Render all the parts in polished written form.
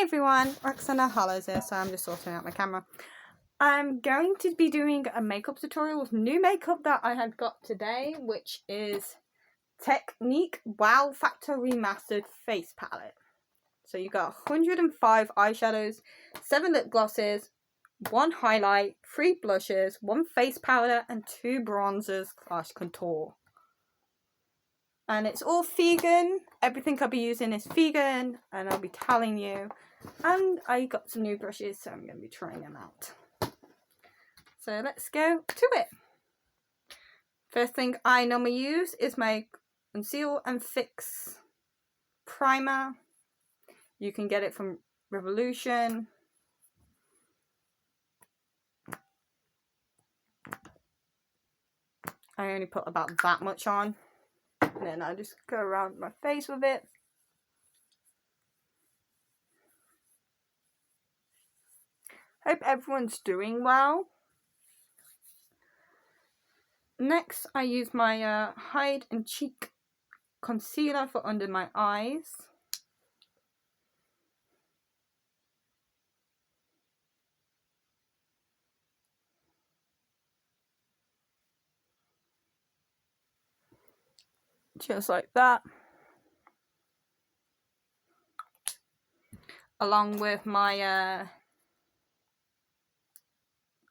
everyone, Roxana Hollows here, so I'm just sorting out my camera. I'm going to be doing a makeup tutorial with new makeup that I had got today, which is Technique Wow Factor Remastered Face Palette. So you got 105 eyeshadows, 7 lip glosses, 1 highlight, 3 blushes, 1 face powder, and 2 bronzers / contour. And it's all vegan. Everything I'll be using is vegan, and I'll be telling you. And I got some new brushes, so I'm going to be trying them out. So let's go to it. First thing I normally use is my Conceal and Fix primer. You can get it from Revolution. I only put about that much on. And then I just go around my face with it. Hope everyone's doing well. Next, I use my Hide and Cheek concealer for under my eyes. Just like that. Along with my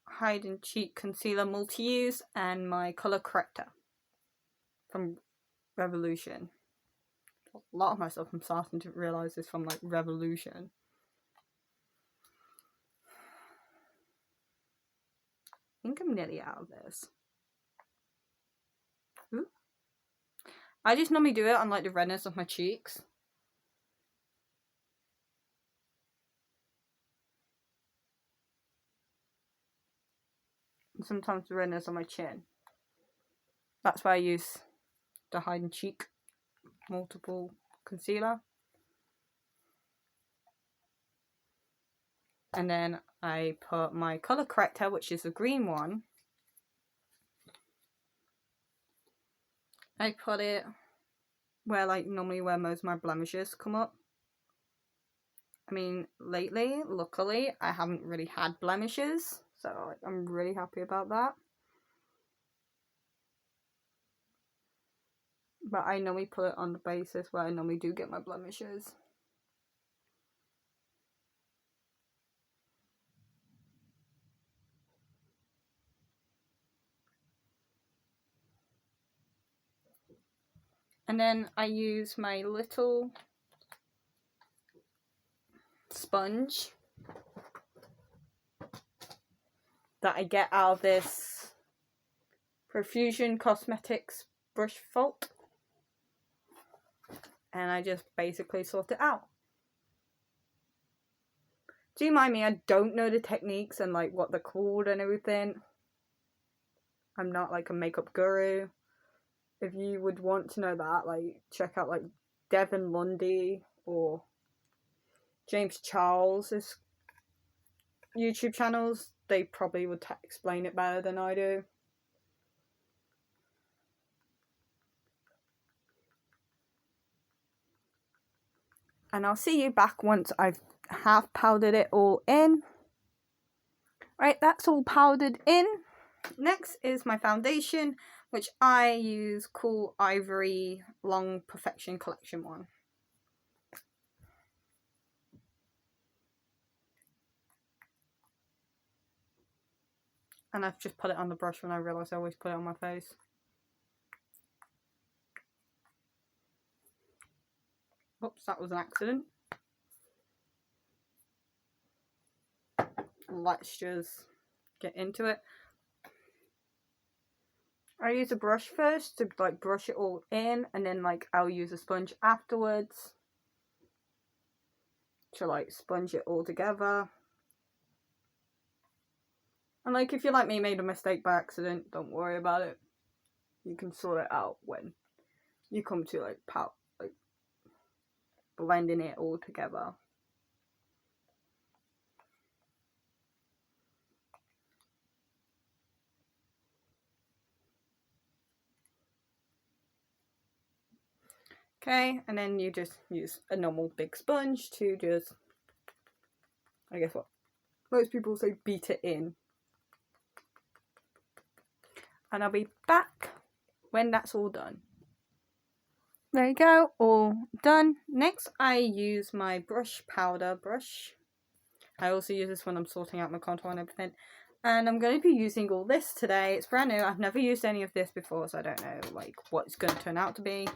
Hide and Cheek concealer multi-use and my color corrector from Revolution. A lot of myself I'm starting to realise is from like Revolution. I think I'm nearly out of this. Ooh. I just normally do it on like the redness of my cheeks. And sometimes the redness on my chin. That's why I use the Hide and Cheek multiple concealer. And then I put my colour corrector, which is the green one. I put it where like normally where most of my blemishes come up. I mean, lately, luckily, I haven't really had blemishes, so I'm really happy about that. But I normally put it on the basis where I normally do get my blemishes. And then I use my little sponge that I get out of this Profusion Cosmetics brush vault. And I just basically sort it out. Do you mind me? I don't know the techniques and like what they're called and everything. I'm not like a makeup guru. If you would want to know that, like check out like Devin Lundy or James Charles's YouTube channels. They probably would explain it better than I do. And I'll see you back once I've half powdered it all in. Right, that's all powdered in. Next is my foundation, which I use Cool Ivory Long Perfection Collection one. And I've just put it on the brush when I realised I always put it on my face. Oops, that was an accident. Let's just get into it. I use a brush first to like brush it all in, and then like I'll use a sponge afterwards to like sponge it all together. And like if you like me made a mistake by accident, don't worry about it. You can sort it out when you come to like blending it all together. Okay, and then you just use a normal big sponge to just I guess what most people say, beat it in. And I'll be back when that's all done. There you go, all done. Next, I use my brush powder brush. I also use this when I'm sorting out my contour and everything. And I'm going to be using all this today. It's brand new. I've never used any of this before, so I don't know like what it's going to turn out to be.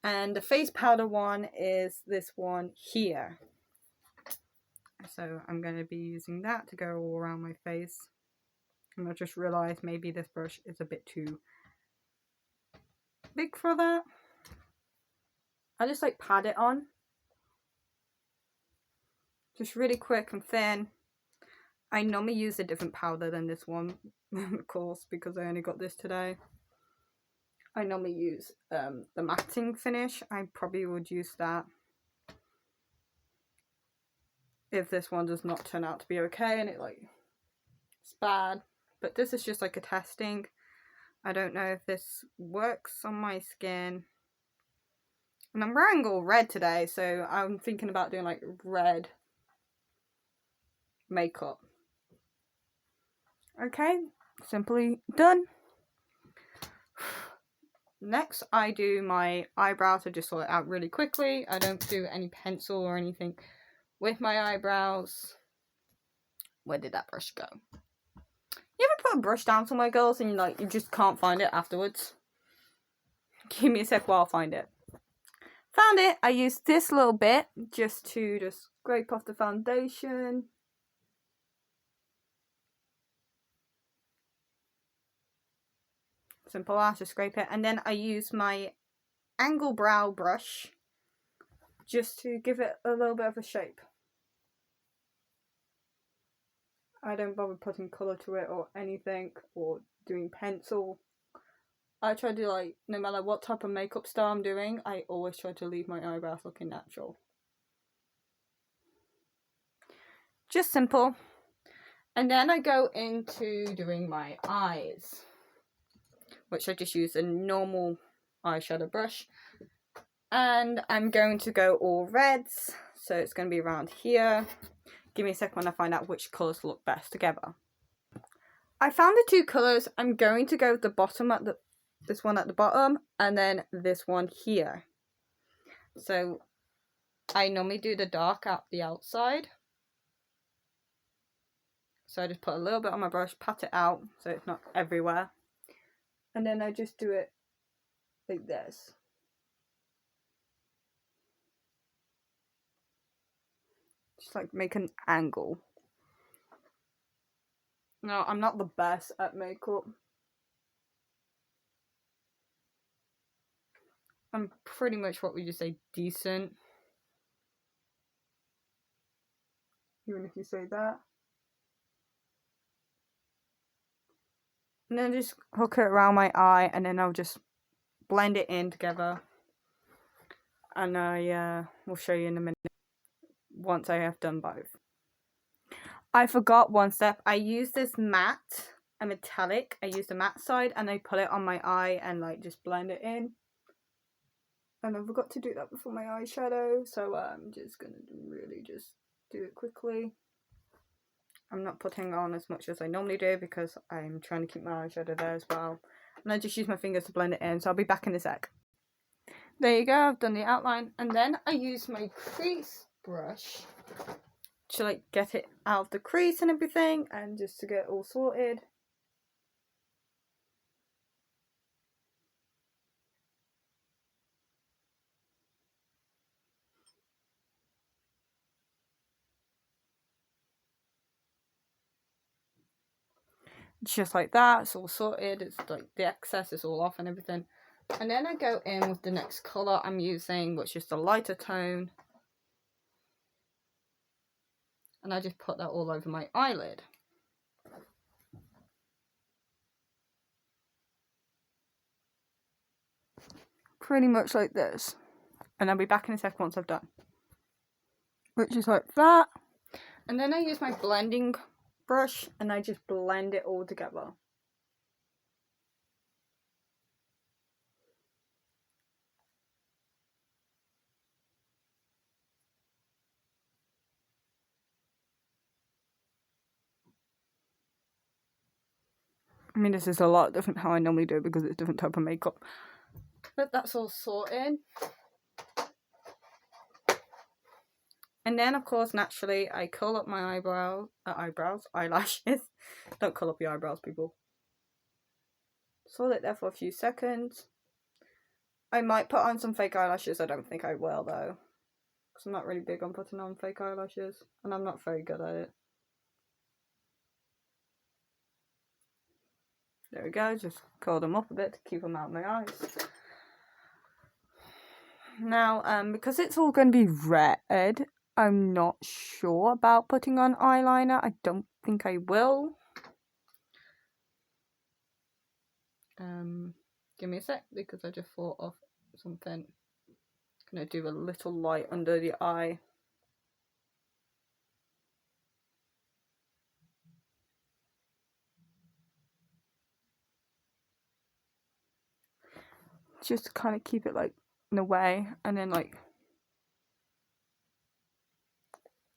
And the face powder one is this one here. So I'm going to be using that to go all around my face. And I just realised maybe this brush is a bit too big for that. I just like pat it on. Just really quick and thin. I normally use a different powder than this one, of course, because I only got this today. I normally use the matting finish. I probably would use that if this one does not turn out to be okay and it's bad. But this is just like a testing. I don't know if this works on my skin. And I'm wearing all red today, so I'm thinking about doing like red makeup. Okay, simply done. Next, I do my eyebrows. I just sort it out really quickly. I don't do any pencil or anything with my eyebrows. Where did that brush go? You ever put a brush down somewhere, girls, and you just can't find it afterwards? Give me a sec while I find it. Found it. I used this little bit just to scrape off the foundation. Simple as, just scrape it. And then I use my angle brow brush just to give it a little bit of a shape. I don't bother putting colour to it or anything, or doing pencil. I try to no matter what type of makeup style I'm doing, I always try to leave my eyebrows looking natural. Just simple. And then I go into doing my eyes, which I just use a normal eyeshadow brush. And I'm going to go all reds, so it's going to be around here. Give me a second when I find out which colours look best together. I found the two colours. I'm going to go with the bottom this one at the bottom, and then this one here. So I normally do the dark at the outside. So I just put a little bit on my brush, pat it out so it's not everywhere. And then I just do it like this. Just make an angle. No, I'm not the best at makeup. I'm pretty much, what would you say, decent. Even if you say that. And then just hook it around my eye, and then I'll just blend it in together. And I will show you in a minute once I have done both. I forgot one step. I use this matte, a metallic. I use the matte side and I put it on my eye and just blend it in. And I forgot to do that before my eyeshadow, so I'm just gonna really just do it quickly. I'm not putting on as much as I normally do because I'm trying to keep my eyeshadow there as well. And I just use my fingers to blend it in, so I'll be back in a sec. There you go, I've done the outline. And then I use my crease brush to get it out of the crease and everything, and just to get it all sorted. Just like that, it's all sorted. It's the excess is all off and everything. And then I go in with the next colour I'm using, which is the lighter tone. And I just put that all over my eyelid. Pretty much like this. And I'll be back in a sec once I've done. Which is like that. And then I use my blending brush and I just blend it all together. I mean, this is a lot different how I normally do it because it's different type of makeup. But that's all sorted. And then, of course, naturally, I curl up my eyelashes. Don't curl up your eyebrows, people. Hold it there for a few seconds. I might put on some fake eyelashes. I don't think I will, though. Because I'm not really big on putting on fake eyelashes. And I'm not very good at it. There we go. Just curl them up a bit to keep them out of my eyes. Now, because it's all going to be red, I'm not sure about putting on eyeliner. I don't think I will. Give me a sec because I just thought of something. I'm going to do a little light under the eye. Just to kind of keep it like in a way, and then like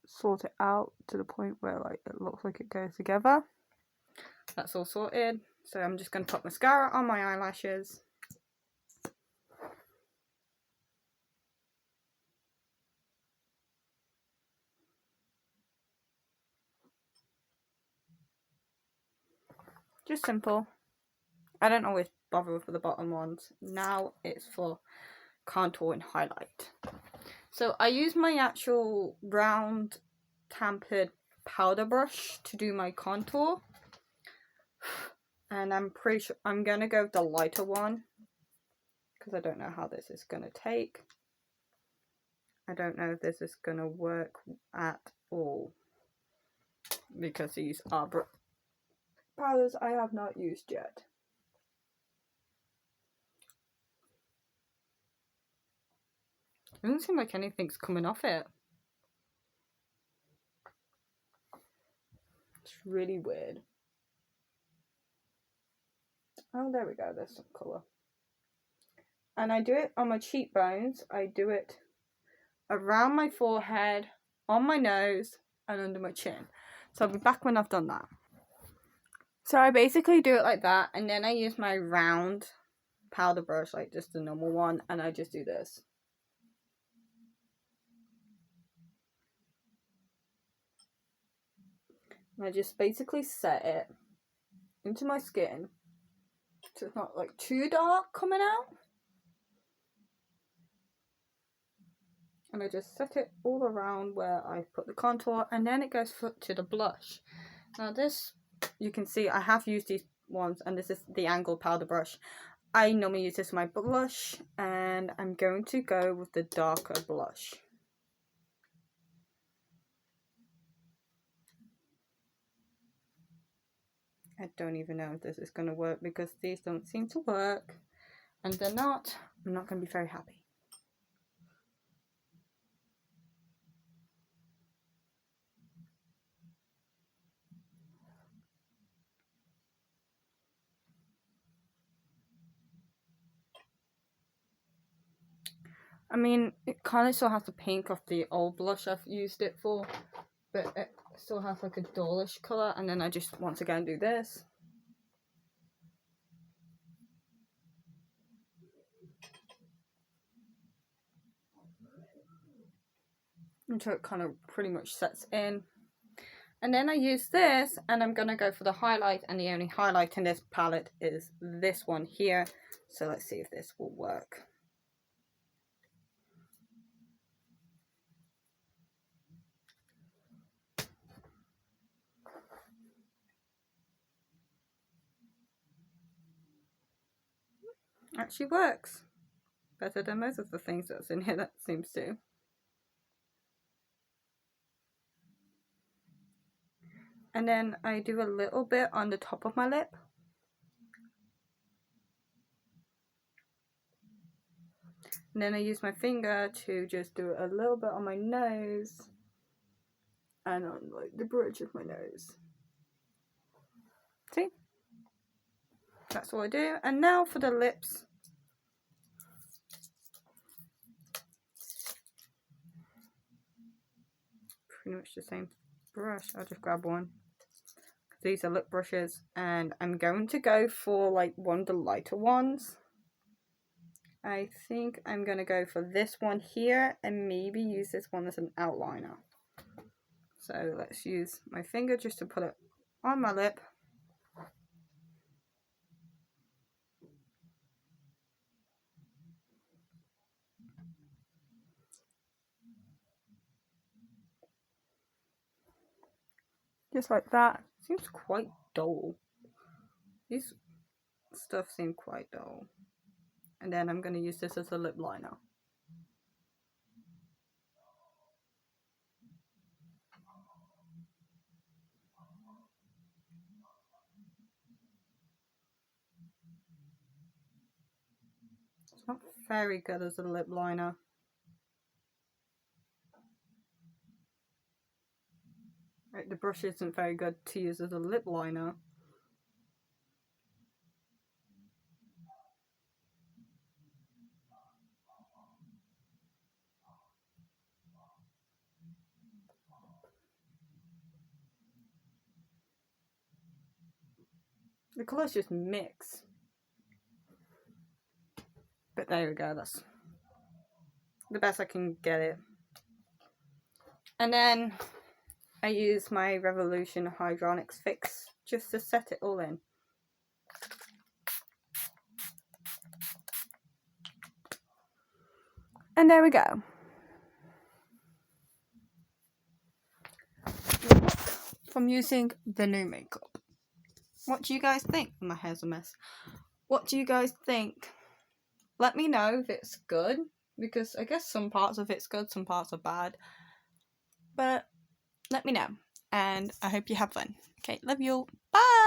sort it out to the point where like it looks like it goes together. That's all sorted. So I'm just going to put mascara on my eyelashes. Just simple. I don't always bother with the bottom ones. Now it's for contour and highlight. So I use my actual round tampered powder brush to do my contour. And I'm pretty sure I'm going to go with the lighter one. Because I don't know how this is going to take. I don't know if this is going to work at all. Because these are powders I have not used yet. It doesn't seem like anything's coming off it. It's really weird. Oh, there we go. There's some colour. And I do it on my cheekbones. I do it around my forehead, on my nose, and under my chin. So I'll be back when I've done that. So I basically do it like that, and then I use my round powder brush, like just the normal one, and I just do this. And I just basically set it into my skin so it's not like too dark coming out. And I just set it all around where I put the contour, and then it goes to the blush. Now this, you can see I have used these ones, and this is the angled powder brush. I normally use this for my blush, and I'm going to go with the darker blush. I don't even know if this is going to work because these don't seem to work, and they're not. I'm not going to be very happy. I mean, it kind of still has the pink of the old blush I've used it for, but it still has like a dullish colour, and then I just once again do this. Until it kind of pretty much sets in. And then I use this, and I'm going to go for the highlight, and the only highlight in this palette is this one here. So let's see if this will work. Actually works. Better than most of the things that's in here, that seems to. And then I do a little bit on the top of my lip. And then I use my finger to just do a little bit on my nose and on like the bridge of my nose. See? That's what I do. And now for the lips. Pretty much the same brush. I'll just grab one. These are lip brushes, and I'm going to go for like one of the lighter ones. I think I'm going to go for this one here and maybe use this one as an outliner. So let's use my finger just to put it on my lip. Just like that. Seems quite dull. These stuff seem quite dull. And then I'm going to use this as a lip liner. It's not very good as a lip liner. Right, the brush isn't very good to use as a lip liner. The colours just mix. But there we go, that's the best I can get it. And then I use my Revolution Hydronics Fix just to set it all in. And there we go. From using the new makeup. What do you guys think? My hair's a mess. What do you guys think? Let me know if it's good, because I guess some parts of it's good, some parts are bad. But let me know, and I hope you have fun. Okay, love you all. Bye!